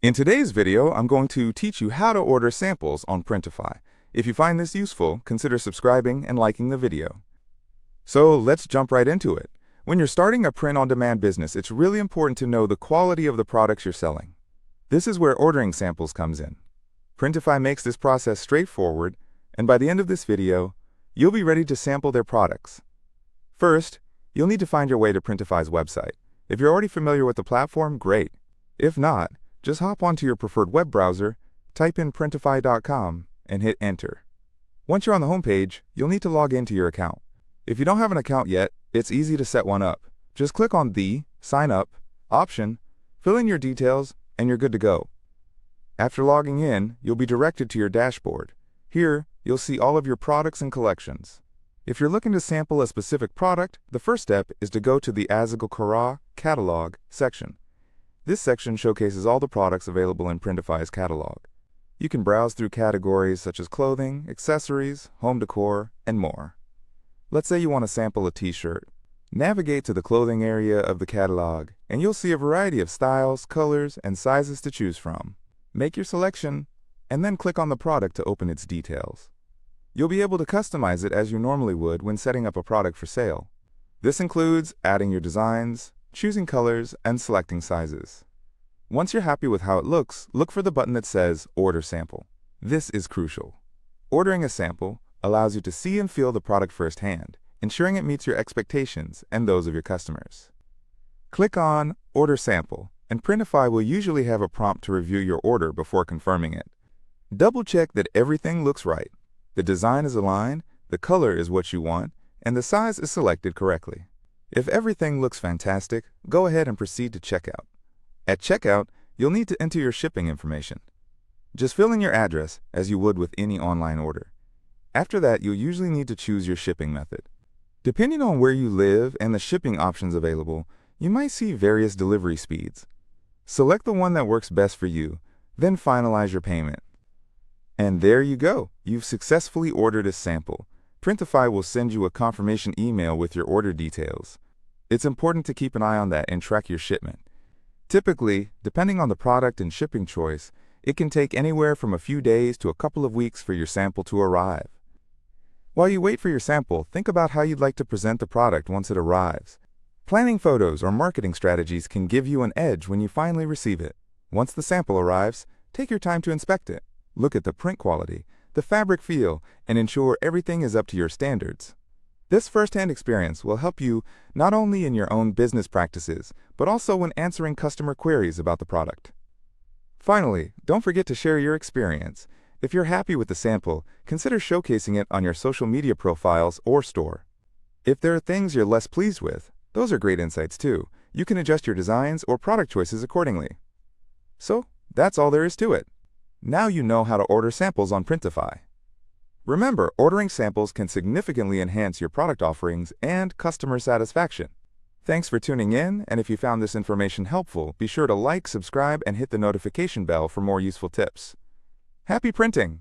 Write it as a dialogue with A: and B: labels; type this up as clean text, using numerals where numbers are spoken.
A: In today's video, I'm going to teach you how to order samples on Printify. If you find this useful, consider subscribing and liking the video. So let's jump right into it. When you're starting a print-on-demand business, it's really important to know the quality of the products you're selling. This is where ordering samples comes in. Printify makes this process straightforward, and by the end of this video, you'll be ready to sample their products. First, you'll need to find your way to Printify's website. If you're already familiar with the platform, great. If not, just hop onto your preferred web browser, type in printify.com, and hit enter. Once you're on the homepage, you'll need to log into your account. If you don't have an account yet, it's easy to set one up. Just click on the Sign Up option, fill in your details, and you're good to go. After logging in, you'll be directed to your dashboard. Here, you'll see all of your products and collections. If you're looking to sample a specific product, the first step is to go to the Azigal Kara Catalog section. This section showcases all the products available in Printify's catalog. You can browse through categories such as clothing, accessories, home decor, and more. Let's say you want to sample a t-shirt. Navigate to the clothing area of the catalog, and you'll see a variety of styles, colors, and sizes to choose from. Make your selection, and then click on the product to open its details. You'll be able to customize it as you normally would when setting up a product for sale. This includes adding your designs, choosing colors, and selecting sizes. Once you're happy with how it looks, look for the button that says Order Sample. This is crucial. Ordering a sample allows you to see and feel the product firsthand, ensuring it meets your expectations and those of your customers. Click on Order Sample, and Printify will usually have a prompt to review your order before confirming it. Double-check that everything looks right. The design is aligned, the color is what you want, and the size is selected correctly. If everything looks fantastic, go ahead and proceed to checkout. At checkout, you'll need to enter your shipping information. Just fill in your address as you would with any online order. After that, you'll usually need to choose your shipping method. Depending on where you live and the shipping options available, you might see various delivery speeds. Select the one that works best for you, then finalize your payment. And there you go. You've successfully ordered a sample. Printify will send you a confirmation email with your order details. It's important to keep an eye on that and track your shipment. Typically, depending on the product and shipping choice, it can take anywhere from a few days to a couple of weeks for your sample to arrive. While you wait for your sample, think about how you'd like to present the product once it arrives. Planning photos or marketing strategies can give you an edge when you finally receive it. Once the sample arrives, take your time to inspect it. Look at the print quality, the fabric feel, and ensure everything is up to your standards. This first-hand experience will help you not only in your own business practices, but also when answering customer queries about the product. Finally, don't forget to share your experience. If you're happy with the sample, consider showcasing it on your social media profiles or store. If there are things you're less pleased with, those are great insights too. You can adjust your designs or product choices accordingly. So, that's all there is to it. Now you know how to order samples on Printify. Remember, ordering samples can significantly enhance your product offerings and customer satisfaction. Thanks for tuning in, and if you found this information helpful, be sure to like, subscribe, and hit the notification bell for more useful tips. Happy printing!